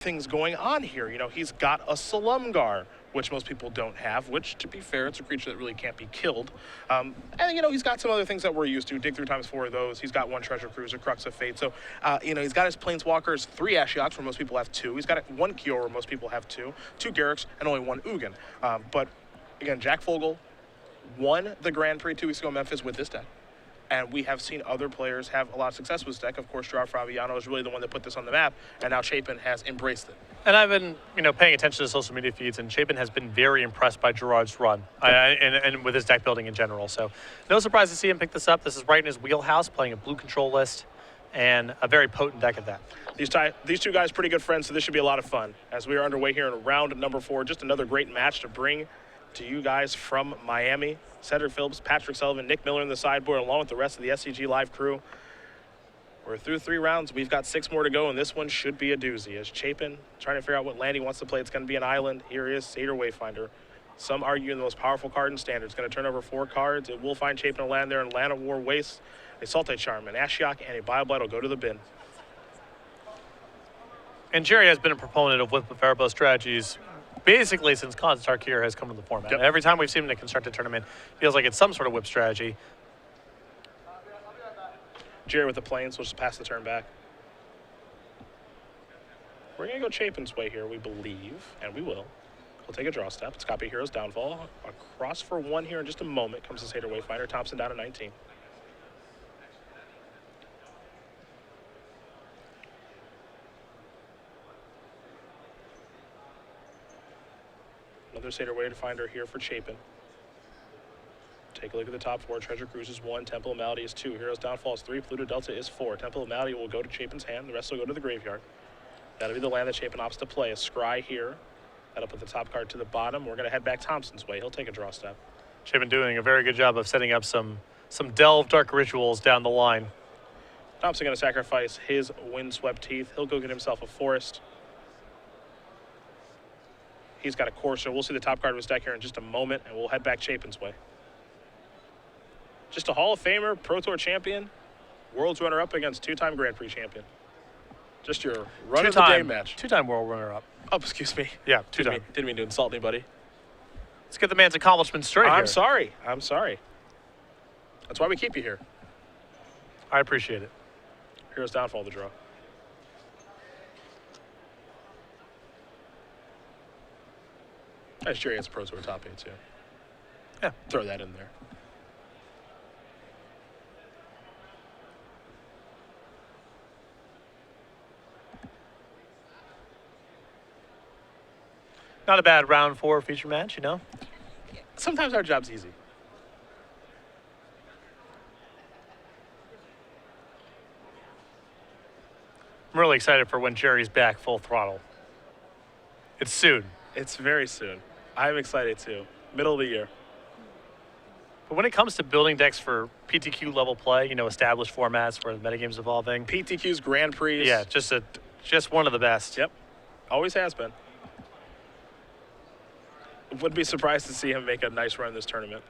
things going on here. You know, he's got a Silumgar, which most people don't have, which, to be fair, it's a creature that really can't be killed. And, you know, he's got some other things that we're used to. Dig through ×4 of those. He's got 1 Treasure Cruiser, Crux of Fate. So, you know, he's got his Planeswalkers, 3 Ashioks, where most people have 2. He's got 1 Kiora, where most people have 2, 2 Garrux, and only 1 Ugin. But, again, Jack Fogle won the Grand Prix 2 weeks ago in Memphis with this deck. And we have seen other players have a lot of success with this deck. Of course, Gerard Fabiano is really the one that put this on the map, and now Chapin has embraced it. And I've been, you know, paying attention to social media feeds, and Chapin has been very impressed by Gerard's run and with his deck building in general. So no surprise to see him pick this up. This is right in his wheelhouse, playing a blue control list, and a very potent deck at that. These two guys pretty good friends, so this should be a lot of fun. As we are underway here in round number 4, just another great match to bring to you guys from Miami. Cedric Phillips, Patrick Sullivan, Nick Miller in the sideboard, along with the rest of the SCG Live crew. We're through 3 rounds. We've got 6 more to go, and this one should be a doozy. As Chapin trying to figure out what land he wants to play, it's going to be an island. Here is Satyr Wayfinder. Some argue the most powerful card in Standard. It's going to turn over 4 cards. It will find Chapin a land there, and Land of War wastes a Salty Charm, an Ashiok, and a Bioblight will go to the bin. And Gerry has been a proponent of Whip of Erebos strategies basically since Khans Tarkir has come to the format. Yep. Every time we've seen him in a constructed tournament, feels like it's some sort of whip strategy. Gerry with the planes, we'll just pass the turn back. We're going to go Chapin's way here, we believe, and we will. We'll take a draw step. It's copy Hero's Downfall. Across for 1 here in just a moment comes the Satyr Wayfinder. Thompson down to 19. Another Satyr Wayfinder here for Chapin. Take a look at the top 4. Treasure Cruise is 1. Temple of Malady is 2. Hero's Downfall is 3. Pluto Delta is 4. Temple of Malady will go to Chapin's hand. The rest will go to the graveyard. That'll be the land that Chapin opts to play. A Scry here. That'll put the top card to the bottom. We're going to head back Thompson's way. He'll take a draw step. Chapin doing a very good job of setting up some Delve Dark Rituals down the line. Thompson going to sacrifice his Windswept Teeth. He'll go get himself a Forest. He's got a Corsair. We'll see the top card of his deck here in just a moment, and we'll head back Chapin's way. Just a Hall of Famer, Pro Tour champion, World's runner-up against 2-time Grand Prix champion. Just your run-of-the-day match. 2-time world runner-up. Oh, excuse me. Yeah, 2-time. Didn't mean to insult anybody. Let's get the man's accomplishments straight I'm here. sorry. I'm sorry. That's why we keep you here. I appreciate it. Hero's Downfall to draw. Nice Gerry has Pro Tour top 8 too. Yeah. Throw that in there. Not a bad round 4 feature match, you know? Sometimes our job's easy. I'm really excited for when Gerry's back full throttle. It's soon. It's very soon. I'm excited too. Middle of the year. But when it comes to building decks for PTQ level play, you know, established formats where the metagame's evolving. PTQ's Grand Prix. Yeah, just one of the best. Yep. Always has been. Wouldn't be surprised to see him make a nice run in this tournament.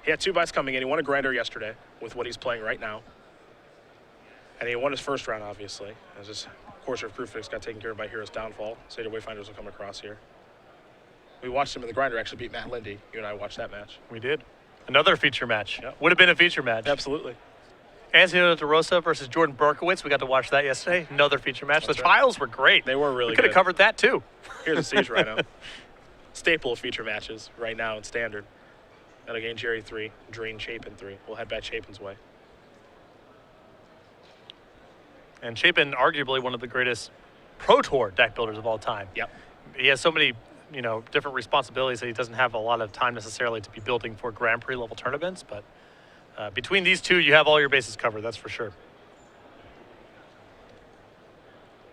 He had 2 buys coming in. He won a grinder yesterday with what he's playing right now. And he won his first round, obviously. As this Courser of Crucifix got taken care of by Hero's Downfall. Satyr Wayfinders will come across here. We watched him in the grinder actually beat Matt Lindy. You and I watched that match. We did. Another feature match. Yep. Would have been a feature match. Absolutely. Antonio DeRosa versus Jordan Berkowitz. We got to watch that yesterday. Another feature match. That's the right. trials were great. They were really We could have good. covered that too. Here's a Siege Rhino. Staple of feature matches right now in Standard. That'll gain Gerry 3, drain Chapin 3. We'll head back Chapin's way. And Chapin, arguably one of the greatest Pro Tour deck builders of all time. Yep. He has so many, you know, different responsibilities that he doesn't have a lot of time necessarily to be building for Grand Prix level tournaments. But between these two, you have all your bases covered. That's for sure.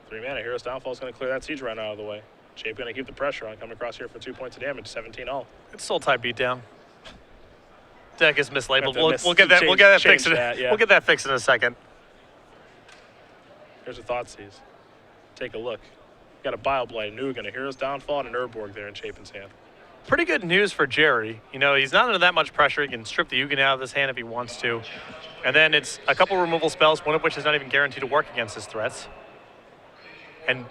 3 mana. Hero's Downfall is going to clear that Siege Rhino out of the way. Chapin going to keep the pressure on. Coming across here for 2 points of damage. 17 all. It's Soul Type beatdown. Deck is mislabeled. We'll We'll get that. We'll get that fixed. Yeah. We'll get that fixed in a second. Here's a Thoughtseize. Take a look. Got a Bioblight, an Ugin, a Hero's Downfall, and an Urborg there in Chapin's hand. Pretty good news for Gerry. You know, he's not under that much pressure. He can strip the Ugin out of his hand if he wants to. And then it's a couple removal spells, one of which is not even guaranteed to work against his threats. And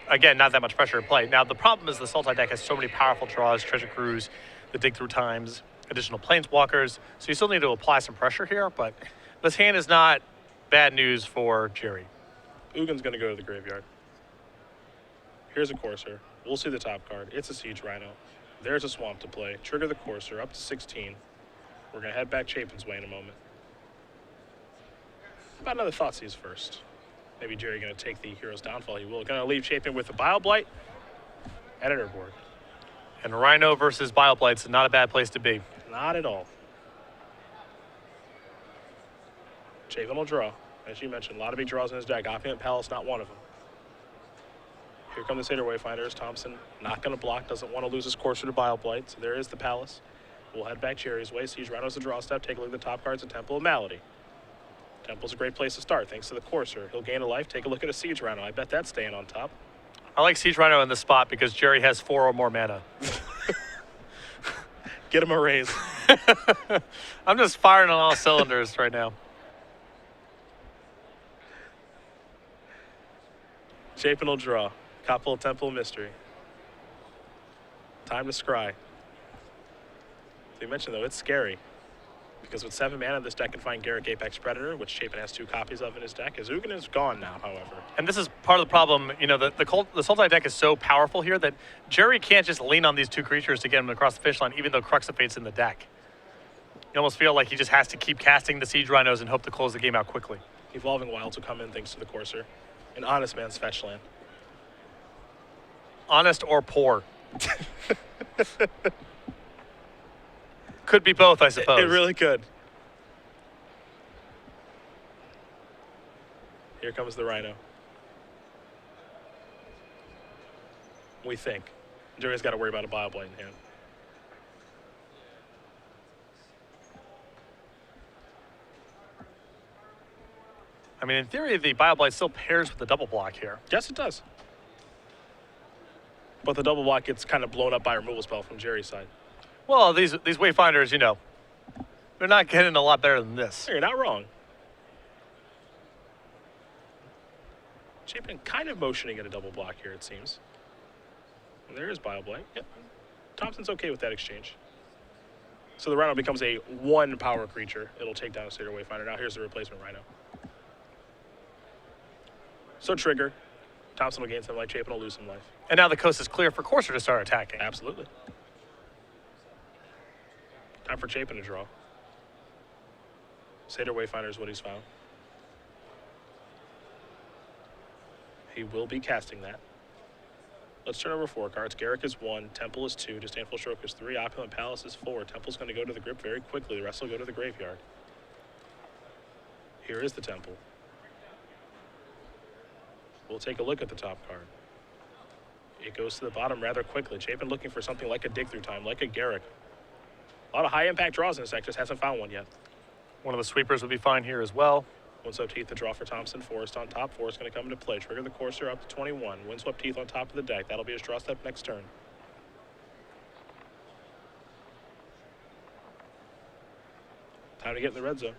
again, not that much pressure to play. Now, the problem is the Sultai deck has so many powerful draws, Treasure Cruise, the Dig Through Times, additional Planeswalkers, so you still need to apply some pressure here, but this hand is not bad news for Gerry. Ugin's going to go to the graveyard. Here's a Courser. We'll see the top card. It's a Siege Rhino. There's a Swamp to play. Trigger the Courser up to 16. We're going to head back Chapin's way in a moment. How about another Thoughtseize first? Maybe Gerry going to take the Hero's Downfall. He will. Going to leave Chapin with the Bile Blight. Editor board. And Rhino versus Bile Blight's not a bad place to be. Not at all. Chapin will draw. As you mentioned, a lot of big draws in his deck. Opulent Palace, not one of them. Here come the Seder Wayfinders. Thompson not going to block, doesn't want to lose his Courser to Bile Blight. So there is the Palace. We'll head back Gerry's way. Siege Rhino's the draw step. Take a look at the top cards of Temple of Malady. Temple's a great place to start, thanks to the Courser. He'll gain a life. Take a look at a Siege Rhino. I bet that's staying on top. I like Siege Rhino in this spot because Gerry has 4 or more mana. Get him a raise. I'm just firing on all cylinders right now. Chapin will draw. Couple of Temple of Mystery. Time to scry. So you mentioned, though, it's scary. Because with 7 mana, this deck can find Garruk Apex Predator, which Chapin has 2 copies of in his deck. His Ugin is gone now, however. And this is part of the problem. You know, the Sultai deck is so powerful here that Gerry can't just lean on these 2 creatures to get him across the finish line, even though Crux of Fate's in the deck. You almost feel like he just has to keep casting the Siege Rhinos and hope to close the game out quickly. Evolving Wilds will come in thanks to the Courser. An honest man's fetch land. Honest or poor. Could be both, I suppose. It really could. Here comes the Rhino. We think. Gerry's got to worry about a Bile Blight in hand. I mean, in theory, the Bile Blight still pairs with the double block here. Yes, it does. But the double block gets kind of blown up by a removal spell from Gerry's side. Well, these Wayfinders, you know, they're not getting a lot better than this. You're not wrong. Chapin kind of motioning at a double block here, it seems. And there is Bile Blight. Yep. Thompson's okay with that exchange. So the Rhino becomes a 1 power creature. It'll take down a Seder Wayfinder. Now here's the replacement Rhino. So trigger. Thompson will gain some life. Chapin will lose some life. And now the coast is clear for Courser to start attacking. Absolutely. Time for Chapin to draw. Seder Wayfinder is what he's found. He will be casting that. Let's turn over 4 cards. Gerruk is 1, Temple is 2, Disdainful Stroke is 3, Opulent Palace is 4. Temple's going to go to the grip very quickly. The rest will go to the graveyard. Here is the Temple. We'll take a look at the top card. It goes to the bottom rather quickly. Chapin looking for something like a Dig Through Time, like a Gerruk. A lot of high-impact draws in this deck, just hasn't found one yet. One of the sweepers would be fine here as well. Windswept Teeth, the draw for Thompson. Forest on top. Forest going to come into play. Trigger the Courser up to 21. Windswept Teeth on top of the deck. That'll be his draw step next turn. Time to get in the red zone.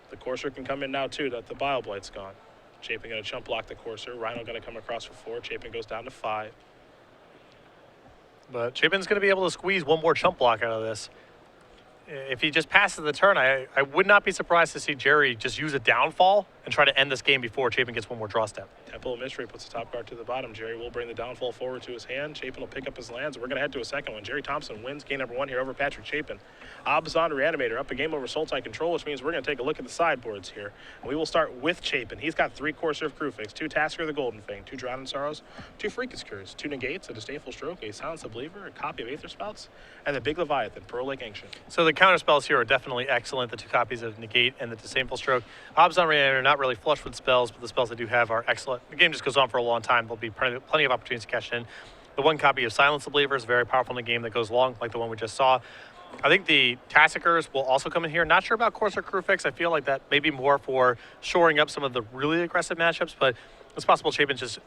The Courser can come in now, too. That the Bile Blight's gone. Chapin going to chump block the Courser. Rhino going to come across for 4. Chapin goes down to 5. But Chapin's going to be able to squeeze one more chump block out of this. If he just passes the turn, I would not be surprised to see Gerry just use a downfall and try to end this game before Chapin gets one more draw step. Temple of Mystery puts the top card to the bottom. Gerry will bring the downfall forward to his hand. Chapin will pick up his lands. We're going to head to a second one. Gerry Thompson wins game number 1 here over Patrick Chapin. Abzan Reanimator up a game over Sultai Control, which means we're going to take a look at the sideboards here. And we will start with Chapin. He's got 3 Courser of Crewfix, 2 Tasker of the Golden Fang, 2 Drowning Sorrows, 2 Freakus Cures, 2 Negates, a Disdainful Stroke, a Silence of Believer, a copy of Aether Spouts, and the Big Leviathan, Pearl Lake Ancient. So the counter spells here are definitely excellent. The 2 copies of Negate and the Disdainful Stroke. Abzan Reanimator not really flush with spells, but the spells they do have are excellent. The game just goes on for a long time. There'll be plenty of opportunities to cash in. The 1 copy of Silence the Believer is very powerful in the game that goes long, like the one we just saw. I think the Tassikers will also come in here. Not sure about Courser Crewfix. I feel like that may be more for shoring up some of the really aggressive matchups, but it's possible Chapin's just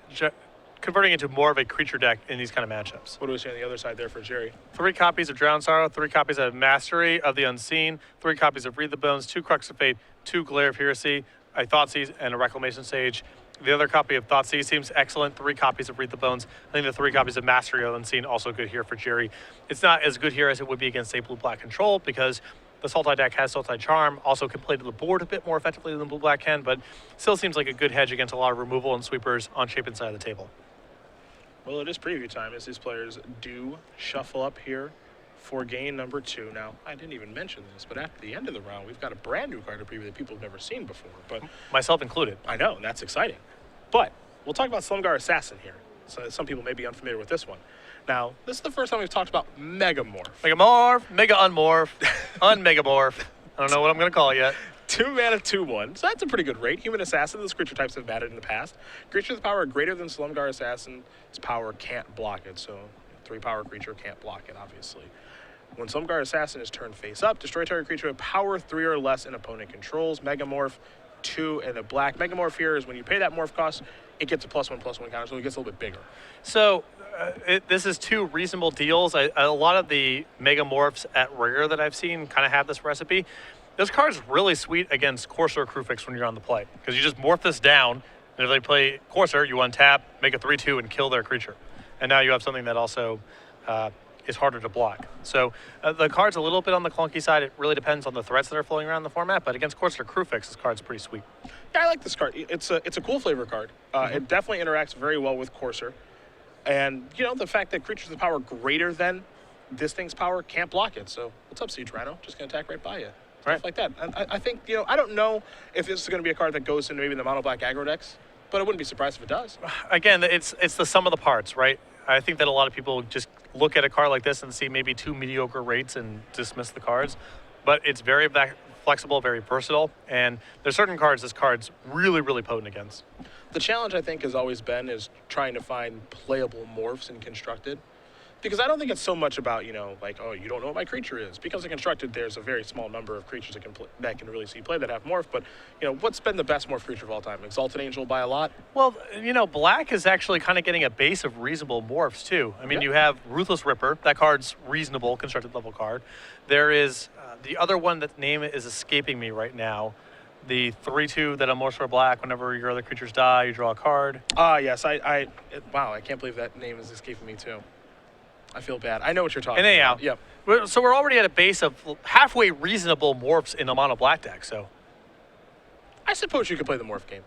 converting into more of a creature deck in these kind of matchups. What do we see on the other side there for Gerry? 3 copies of Drowned Sorrow, 3 copies of Mastery of the Unseen, 3 copies of Read the Bones, 2 Crux of Fate, 2 Glare of Heresy, a Thoughtseize, and a Reclamation Sage. The other copy of Thoughtseize seems excellent. 3 copies of Read the Bones. I think the 3 copies of Mastery of the Unseen also good here for Gerry. It's not as good here as it would be against a blue-black control because the Sultai deck has Sultai Charm, also can play to the board a bit more effectively than blue-black can, but still seems like a good hedge against a lot of removal and sweepers on Chapin's side of the table. Well, it is preview time as these players do shuffle up here for game number 2. Now, I didn't even mention this, but at the end of the round, we've got a brand new card to preview that people have never seen before. But myself included. I know, and that's exciting. But we'll talk about Silumgar Assassin here. So some people may be unfamiliar with this one. Now, this is the first time we've talked about Megamorph. Megamorph, Mega Unmorph, Unmegamorph. I don't know what I'm going to call it yet. 2 mana, 2/1. So that's a pretty good rate. Human Assassin, those creature types have mattered in the past. Creatures with power greater than Silumgar Assassin, its power can't block it. So 3 power creature can't block it, obviously. When Silumgar Assassin is turned face up, destroy target creature with power 3 or less and opponent controls. Megamorph, 2 and a black. Megamorph here is when you pay that morph cost, it gets a +1/+1 counter, so it gets a little bit bigger. So this is 2 reasonable deals. A lot of the Megamorphs at rare that I've seen kind of have this recipe. This card's really sweet against Courser or Crewfix when you're on the play, because you just morph this down, and if they play Courser, you untap, make a 3/2, and kill their creature. And now you have something that also is harder to block. So the card's a little bit on the clunky side. It really depends on the threats that are floating around the format, but against Courser or Crewfix, this card's pretty sweet. Yeah, I like this card. It's a cool flavor card. It definitely interacts very well with Courser. And, you know, the fact that creatures with power greater than this thing's power can't block it. So what's up, Siege Rhino? Just going to attack right by you. Stuff like that. I think, you know, I don't know if this is going to be a card that goes into maybe the mono-black aggro decks, but I wouldn't be surprised if it does. Again, it's the sum of the parts, right? I think that a lot of people just look at a card like this and see maybe 2 mediocre rates and dismiss the cards. But it's very flexible, very versatile, and there's certain cards this card's really, really potent against. The challenge, I think, has always been is trying to find playable morphs in Constructed. Because I don't think it's so much about, you know, like, oh, you don't know what my creature is. Because in Constructed, there's a very small number of creatures that can really see play that have morph. But, you know, what's been the best morph creature of all time? Exalted Angel by a lot? Well, you know, black is actually kind of getting a base of reasonable morphs, too. I mean, you have Ruthless Ripper. That card's reasonable, Constructed level card. There is the other one that name is escaping me right now. The 3/2 that unmorphs for black. Whenever your other creatures die, you draw a card. Yes. Wow, I can't believe that name is escaping me, too. I feel bad. I know what you're talking about. Yep. So we're already at a base of halfway reasonable morphs in a mono black deck. So I suppose you could play the morph game.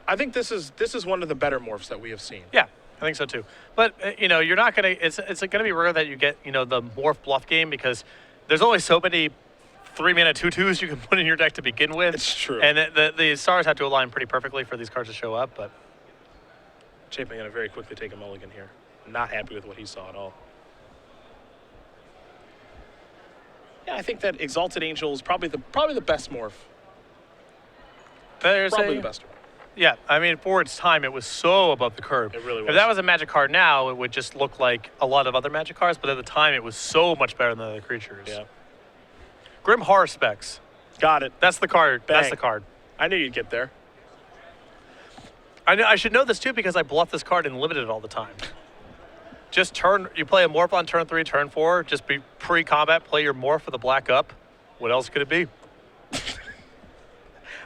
I think this is one of the better morphs that we have seen. Yeah, I think so too. But you know, you're not gonna. It's gonna be rare that you get, you know, the morph bluff game, because there's only so many 3 mana 2/2s you can put in your deck to begin with. It's true. And the stars have to align pretty perfectly for these cards to show up, but. Chapin going to very quickly take a mulligan here. Not happy with what he saw at all. Yeah, I think that Exalted Angel is probably the best morph. Probably the best one. Yeah, I mean, for its time, it was so above the curve. It really was. If that was a Magic card now, it would just look like a lot of other Magic cards, but at the time, it was so much better than other creatures. Yeah. Grim Horror Specs. Got it. That's the card. Bang. That's the card. I knew you'd get there. I should know this too, because I bluff this card and limited it all the time. Just you play a morph on turn 3, turn 4, just be pre-combat, play your morph with a black up. What else could it be?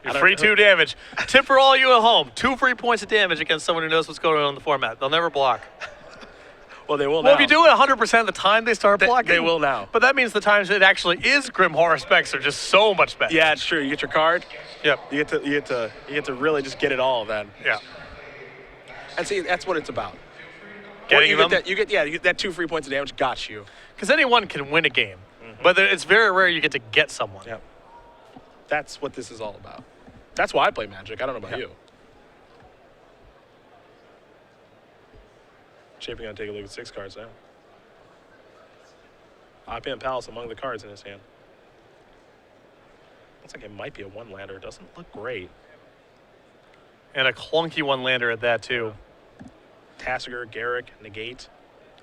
You're free 2 damage. Tip for all you at home, 2 free points of damage against someone who knows what's going on in the format. They'll never block. Well, they will now. Well, if you do it 100% of the time, they start blocking. They will now. But that means the times it actually is Grim Horror Specs are just so much better. Yeah, it's true. You get your card. Yep. You get to really just get it all then. Yeah. And see, that's what it's about. Getting them. You get that 2 free points of damage. Got you. Because anyone can win a game, but it's very rare you get to get someone. Yep. That's what this is all about. That's why I play Magic. I don't know about you. Chapin going to take a look at 6 cards now. Opulent Palace among the cards in his hand. Looks like it might be a 1-lander. Doesn't look great. And a clunky 1-lander at that, too. Tassiger, Garrick, Negate.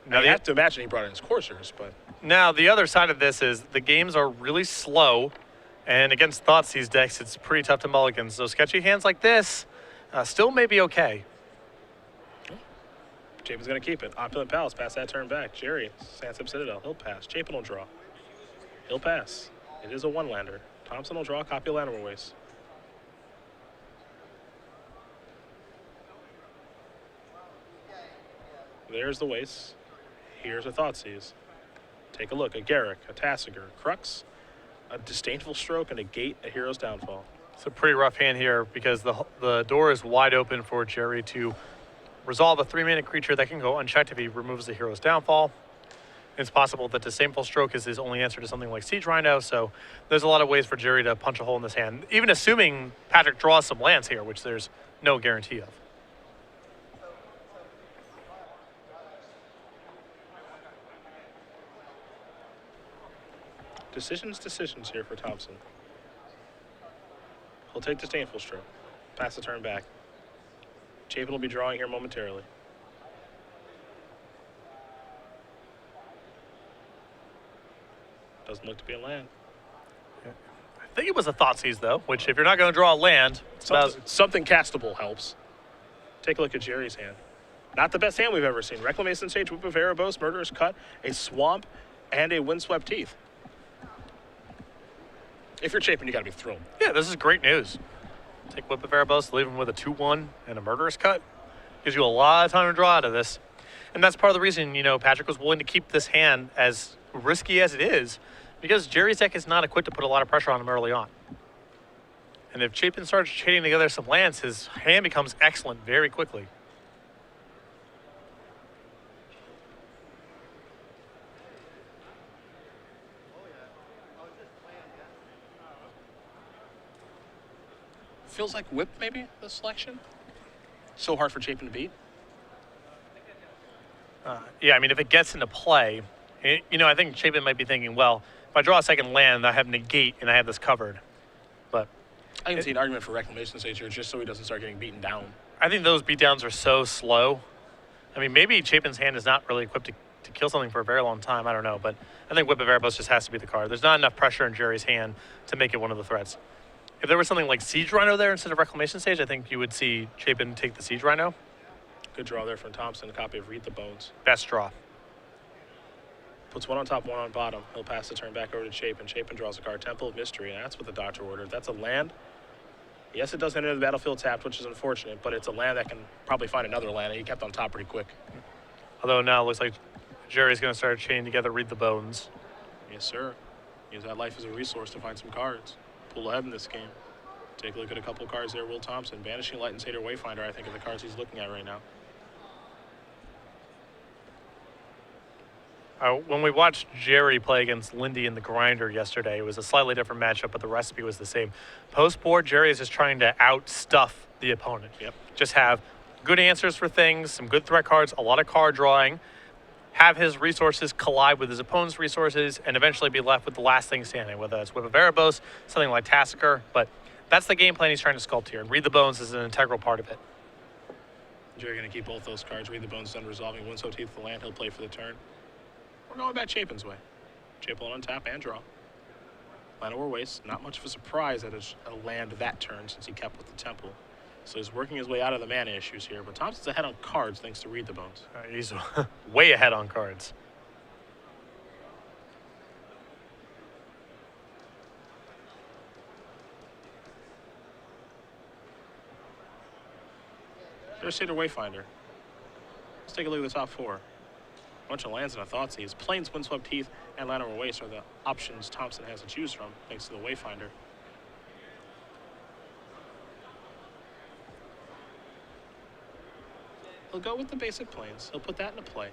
Now you have to imagine he brought in his coursers, but... Now, the other side of this is the games are really slow, and against Thoughtseize decks, it's pretty tough to mulligan. So sketchy hands like this still may be okay. Chapin's going to keep it. Opulent Palace, pass that turn back. Gerry, Sansep Citadel, he'll pass. Chapin will draw. He'll pass. It is a 1-lander. Thompson will draw a copy of Lanimer Waste. There's the Waste. Here's a Thoughtseize. Take a look. A Garrick, a Tassiger, Crux, a Disdainful Stroke, and a Gate, a Hero's Downfall. It's a pretty rough hand here because the door is wide open for Gerry to resolve a 3-mana creature that can go unchecked if he removes the Hero's Downfall. It's possible that Disdainful Stroke is his only answer to something like Siege Rhino, so there's a lot of ways for Gerry to punch a hole in this hand, even assuming Patrick draws some lands here, which there's no guarantee of. Decisions here for Thompson. He'll take Disdainful Stroke. Pass the turn back. Chapin will be drawing here momentarily. Doesn't look to be a land. I think it was a Thoughtseize, though, which if you're not going to draw a land, something castable helps. Take a look at Gerry's hand. Not the best hand we've ever seen. Reclamation Sage, Whip of Erebos, Murderous Cut, a Swamp, and a Windswept Teeth. If you're Chapin, you got to be thrilled. Yeah, this is great news. Take Whip of Erebos, leave him with a 2/1 and a Murderous Cut. Gives you a lot of time to draw out of this. And that's part of the reason, you know, Patrick was willing to keep this hand as risky as it is, because Gerry's deck is not equipped to put a lot of pressure on him early on. And if Chapin starts chaining together some lands, his hand becomes excellent very quickly. Feels like Whip, maybe, the selection. So hard for Chapin to beat. Yeah, I mean, if it gets into play, you know, I think Chapin might be thinking, well, if I draw a second land, I have Negate and I have this covered. But I can see an argument for Reclamation Stage here just so he doesn't start getting beaten down. I think those beatdowns are so slow. I mean, maybe Chapin's hand is not really equipped to kill something for a very long time. I don't know. But I think Whip of Erebos just has to be the card. There's not enough pressure in Gerry's hand to make it one of the threats. If there was something like Siege Rhino there instead of Reclamation Stage, I think you would see Chapin take the Siege Rhino. Good draw there from Thompson, a copy of Read the Bones. Best draw. Puts one on top, one on bottom. He'll pass the turn back over to Chapin. Chapin draws a card, Temple of Mystery, and that's what the Doctor ordered. That's a land. Yes, it does enter the battlefield tapped, which is unfortunate, but it's a land that can probably find another land, and he kept on top pretty quick. Although now it looks like Gerry's going to start chaining together Read the Bones. Yes, sir. Use that life as a resource to find some cards. Pull ahead in this game. Take a look at a couple cards there. Will Thompson, Banishing Light and Satyr Wayfinder, I think, are the cards he's looking at right now. When we watched Gerry play against Lindy in the Grinder yesterday, it was a slightly different matchup, but the recipe was the same. Post-board, Gerry is just trying to outstuff the opponent. Yep. Just have good answers for things, some good threat cards, a lot of card drawing, have his resources collide with his opponent's resources, and eventually be left with the last thing standing, whether it's Whip of Erebos, something like Tassiger. But that's the game plan he's trying to sculpt here, and Read the Bones is an integral part of it. Gerry going to keep both those cards. Read the Bones done resolving. Windswept Teeth the land. He'll play for the turn. We're going back Chapin's way. Chapin will untap and draw. Land or Waste. Not much of a surprise that it's a land that turn since he kept with the Temple. So he's working his way out of the mana issues here. But Thompson's ahead on cards thanks to Read the Bones. He's way ahead on cards. There's Satyr Wayfinder. Let's take a look at the top four. A bunch of lands and a Thoughtseize. Plains, Windswept Teeth, and Land or Waste are the options Thompson has to choose from, thanks to the Wayfinder. He'll go with the basic Plains. He'll put that into play.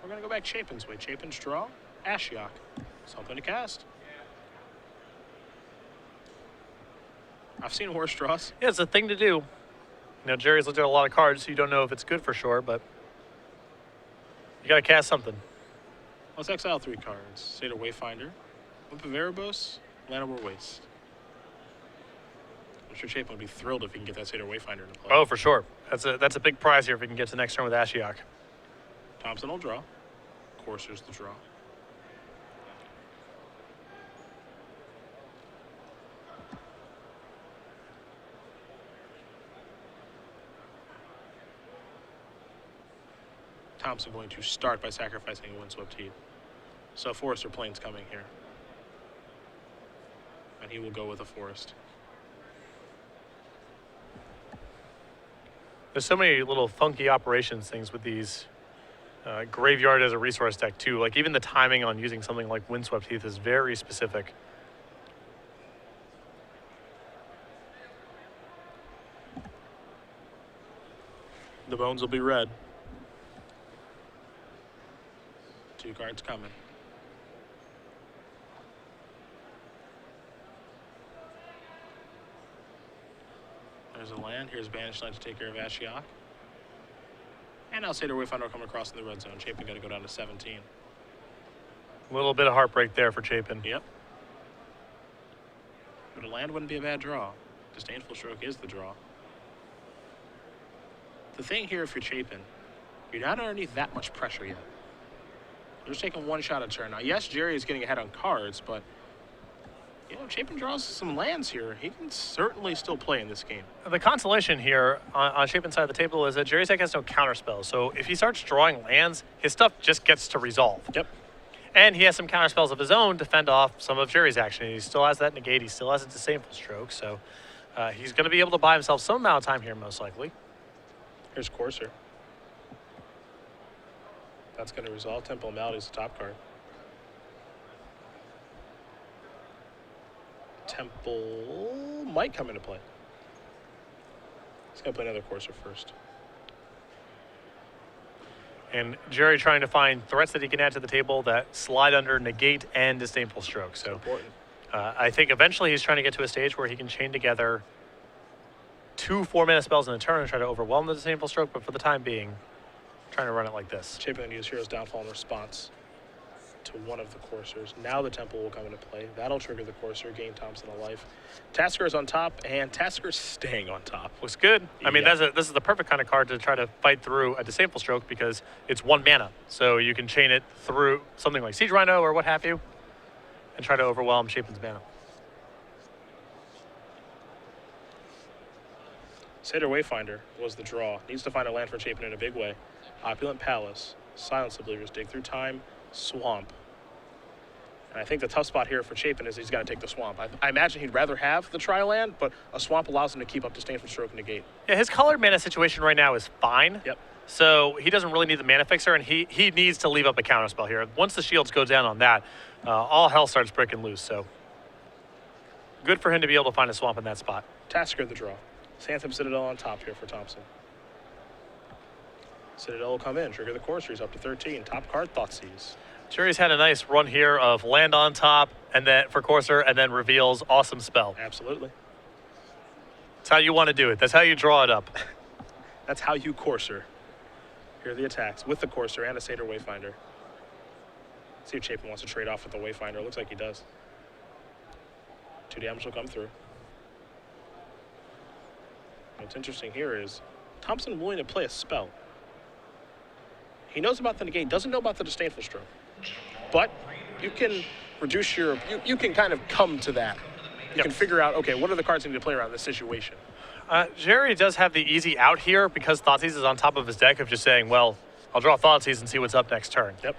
We're going to go back Chapin's way. Chapin's draw, Ashiok. Something to cast. I've seen worse draws. Yeah, it's a thing to do. You know, Gerry's looked at a lot of cards, so you don't know if it's good for sure, but you got to cast something. Let's exile 3 cards. Satyr Wayfinder, Whip of Erebos, Land or Waste. I'm sure Chapin would be thrilled if he can get that Satyr Wayfinder into play. Oh, for sure. That's a big prize here if he can get to the next turn with Ashiok. Thompson will draw. Courser's the draw. Thompson going to start by sacrificing a Windswept Heath. So Forester Plains coming here. And he will go with a Forest. There's so many little funky operations things with these graveyard as a resource deck too. Like even the timing on using something like Windswept Heath is very specific. The bones will be red. 2 cards coming. There's a land. Here's Banished Knight to take care of Ashiok. And now Seder Wayfinder coming across in the red zone. Chapin got to go down to 17. A little bit of heartbreak there for Chapin. Yep. But a land wouldn't be a bad draw. Disdainful Stroke is the draw. The thing here, if you're Chapin, you're not underneath that much pressure yet. You're just taking 1 shot a turn. Now, yes, Gerry is getting ahead on cards, but you know, Chapin draws some lands here. He can certainly still play in this game. The consolation here on Chapin's side of the table is that Gerry's deck has no counter spells. So if he starts drawing lands, his stuff just gets to resolve. Yep. And he has some counter spells of his own to fend off some of Gerry's action. He still has that negate. He still has a Disdainful Stroke. So he's going to be able to buy himself some amount of time here, most likely. Here's Courser. That's going to resolve. Temple of Malady is the top card. Temple might come into play. He's going to play another Courser first. And Gerry trying to find threats that he can add to the table that slide under negate and Disdainful Stroke. So important. I think eventually he's trying to get to a stage where he can chain together 2 4-mana spells in a turn and try to overwhelm the Disdainful Stroke, but for the time being, trying to run it like this. Chapin going to use Hero's Downfall in response to one of the Coursers. Now the Temple will come into play. That'll trigger the Courser, gain Thompson a life. Tasker is on top, and Tasker's staying on top. Looks good. I mean, Yeah. this is the perfect kind of card to try to fight through a Disdainful Stroke because it's 1 mana. So you can chain it through something like Siege Rhino or what have you and try to overwhelm Chapin's mana. Seder Wayfinder was the draw. Needs to find a land for Chapin in a big way. Opulent Palace, Silence of Believers, Dig Through Time, Swamp. And I think the tough spot here for Chapin is he's got to take the Swamp. I imagine he'd rather have the Tri-Land, but a Swamp allows him to keep up Disdainful Stroke and negate. Yeah, his colored mana situation right now is fine. Yep. So he doesn't really need the mana fixer, and he needs to leave up a counterspell here. Once the shields go down on that, all hell starts breaking loose. So good for him to be able to find a Swamp in that spot. Tasker the draw. Santham Citadel on top here for Thompson. Citadel will come in, trigger the Courser. He's up to 13. Top card, Thoughtseize. Gerry's had a nice run here of land on top, and then for Courser, and then reveals awesome spell. Absolutely. That's how you want to do it. That's how you draw it up. That's how you Courser. Here are the attacks with the Courser and a Seder Wayfinder. See if Chapin wants to trade off with the Wayfinder. Looks like he does. 2 damage will come through. What's interesting here is Thompson willing to play a spell. He knows about the negate, doesn't know about the Disdainful Stroke. But you can reduce your, you can kind of come to that. You can figure out, okay, what are the cards I need to play around this situation? Gerry does have the easy out here because Thoughtseize is on top of his deck of just saying, well, I'll draw Thoughtseize and see what's up next turn. Yep.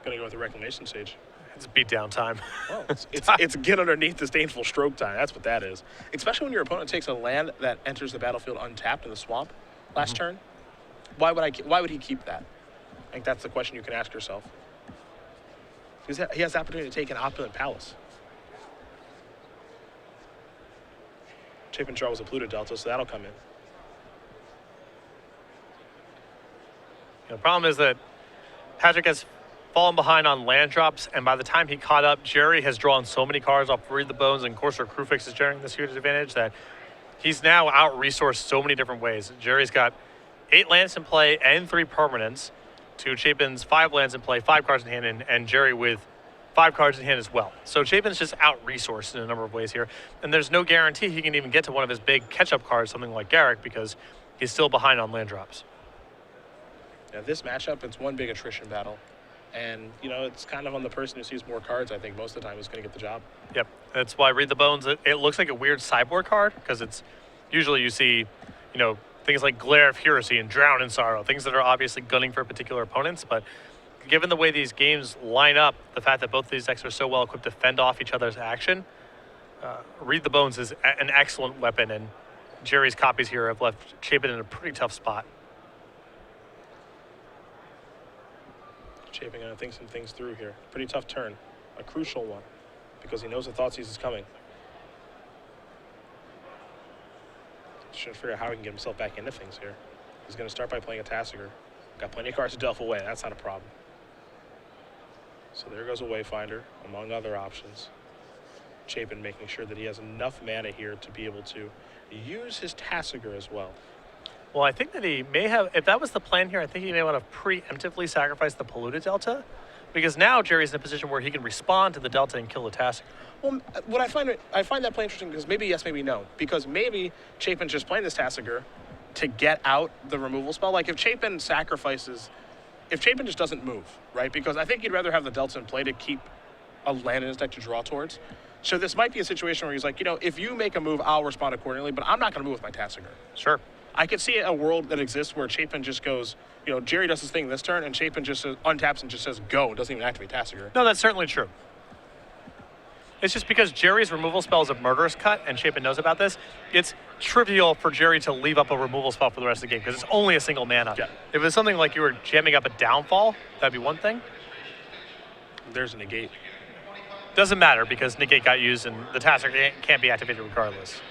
Gonna go with the Reclamation Sage. It's beatdown time. Well, it's get underneath Disdainful Stroke time. That's what that is. Especially when your opponent takes a land that enters the battlefield untapped in the Swamp last turn. Why would he keep that? I think that's the question you can ask yourself. Because he has the opportunity to take an Opulent Palace. Chapin draw was a Pluto Delta, so that'll come in. The problem is that Patrick has fallen behind on land drops, and by the time he caught up, Gerry has drawn so many cards off Read the Bones and Courser Crewfix is generating this huge advantage that he's now out-resourced so many different ways. Jerry's got 8 lands in play and 3 permanents to Chapin's 5 lands in play, 5 cards in hand, and Gerry with 5 cards in hand as well. So Chapin's just out-resourced in a number of ways here, and there's no guarantee he can even get to one of his big catch-up cards, something like Garrick, because he's still behind on land drops. Now this matchup, it's one big attrition battle. And, you know, it's kind of on the person who sees more cards, I think, most of the time is going to get the job. Yep. That's why Read the Bones, it looks like a weird sideboard card, because it's usually you see, you know, things like Glare of Heresy and Drown in Sorrow, things that are obviously gunning for particular opponents, but given the way these games line up, the fact that both of these decks are so well equipped to fend off each other's action, Read the Bones is an excellent weapon, and Gerry's copies here have left Chapin in a pretty tough spot. Chapin going to think some things through here. Pretty tough turn. A crucial one, because he knows the Thoughtseize is coming. He's trying to figure out how he can get himself back into things here. He's going to start by playing a Tasigur. Got plenty of cards to delve away. That's not a problem. So there goes a Wayfinder, among other options. Chapin making sure that he has enough mana here to be able to use his Tasigur as well. Well, I think that he may have, if that was the plan here, I think he may want to preemptively sacrifice the Polluted Delta, because now Gerry's in a position where he can respond to the Delta and kill the Tasigur. Well, what I find that play interesting because maybe yes, maybe no. Because maybe Chapin's just playing this Tasigur to get out the removal spell. Like if Chapin just doesn't move, right? Because I think he'd rather have the Delta in play to keep a land in his deck to draw towards. So this might be a situation where he's like, if you make a move, I'll respond accordingly, but I'm not going to move with my Tasigur. Sure. I could see a world that exists where Chapin just goes, Gerry does his thing this turn, and Chapin just untaps and just says go, and doesn't even activate Tasigur. No, that's certainly true. It's just because Gerry's removal spell is a Murderous Cut, and Chapin knows about this, it's trivial for Gerry to leave up a removal spell for the rest of the game, because it's only a single mana. Yeah. If it's something like you were jamming up a Downfall, that'd be one thing. There's a negate. Doesn't matter, because negate got used, and the Tasigur can't be activated regardless.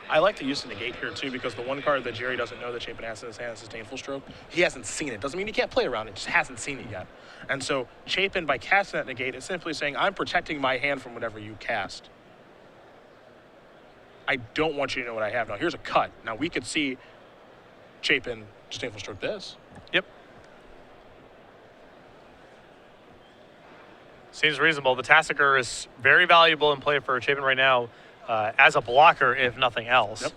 I like to use the negate here too, because the one card that Gerry doesn't know that Chapin has in his hand is Disdainful Stroke. He hasn't seen it. Doesn't mean he can't play around it, just hasn't seen it yet. And so Chapin, by casting that negate, is simply saying, I'm protecting my hand from whatever you cast. I don't want you to know what I have. Now here's a cut. Now we could see Chapin Disdainful Stroke this. Yep. Seems reasonable. The Tasigur is very valuable in play for Chapin right now. As a blocker, if nothing else. Yep.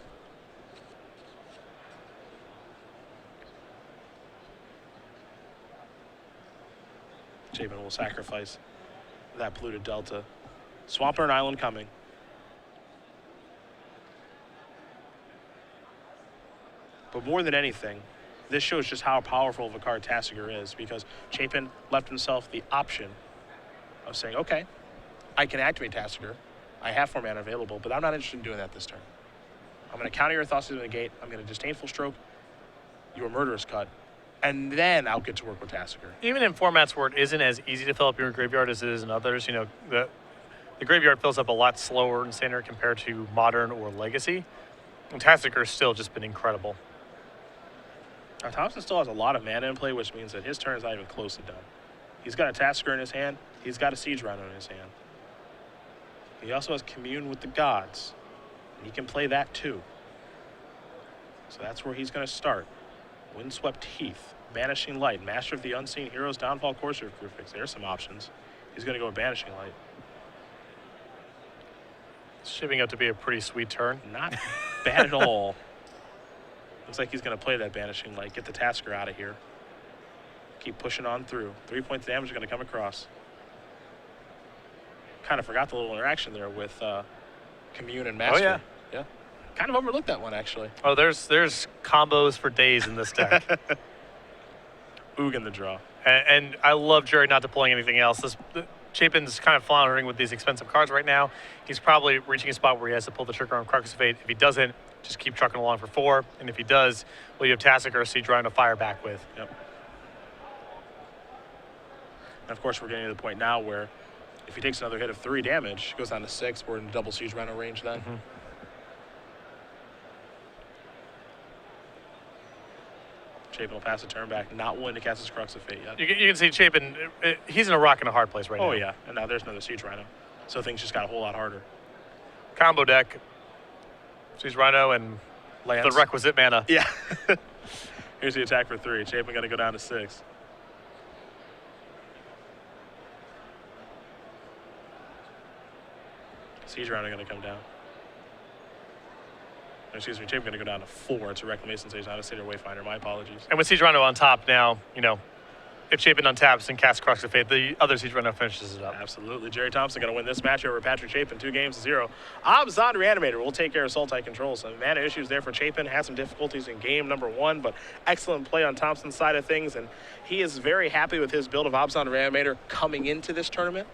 Chapin will sacrifice that Polluted Delta. Swamper and Island coming. But more than anything, this shows just how powerful of a card Tasigur is, because Chapin left himself the option of saying, okay, I can activate Tasigur. I have 4 mana available, but I'm not interested in doing that this turn. I'm going to counter your Thoughtseize with a negate. I'm going to Disdainful Stroke your Murderous Cut, and then I'll get to work with Tasigur. Even in formats where it isn't as easy to fill up your graveyard as it is in others, the graveyard fills up a lot slower in Standard compared to Modern or Legacy. And Tasigur's still just been incredible. Now, Thompson still has a lot of mana in play, which means that his turn is not even close to done. He's got a Tasigur in his hand. He's got a Siege Rhino in his hand. He also has Commune with the Gods. He can play that too. So that's where he's going to start. Windswept Heath, Banishing Light, Master of the Unseen Heroes, Downfall, Courser of Crucifix. There's some options. He's going to go with Banishing Light. It's shaping up to be a pretty sweet turn. Not bad at all. Looks like he's going to play that Banishing Light, get the Tasigur out of here. Keep pushing on through. 3 points of damage are going to come across. Kind of forgot the little interaction there with Commune and Master. Oh, yeah. Yeah. Kind of overlooked that one, actually. Oh, there's combos for days in this deck. Oog in the draw. And I love Gerry not deploying anything else. Chapin's kind of floundering with these expensive cards right now. He's probably reaching a spot where he has to pull the trigger on Carcass of Fate. If he doesn't, just keep trucking along for 4. And if he does, well, you have Tasigur or Siege Rhino to fire back with. Yep. And of course, we're getting to the point now where if he takes another hit of 3 damage, goes down to 6. We're in double Siege Rhino range then. Mm-hmm. Chapin will pass a turn back, not willing to cast his Crux of Fate yet. You can see Chapin, he's in a rock and a hard place right now. Oh, yeah. And now there's another Siege Rhino. So things just got a whole lot harder. Combo deck. Siege Rhino and Lance. the requisite mana. Yeah. Here's the attack for 3. Chapin going to go down to 6. Siege Rhino going to come down. Excuse me, Chapin going to go down to 4. It's a Reclamation Sage, not a Satyr Wayfinder. My apologies. And with Siege Rhino on top now, if Chapin untaps and casts Crux of Fate, the other Siege Runner finishes it up. Absolutely. Gerry Thompson going to win this match over Patrick Chapin 2-0. Abzan Reanimator will take care of Sultai Control. Some mana issues there for Chapin. Had some difficulties in game number 1, but excellent play on Thompson's side of things, and he is very happy with his build of Abzan Reanimator coming into this tournament.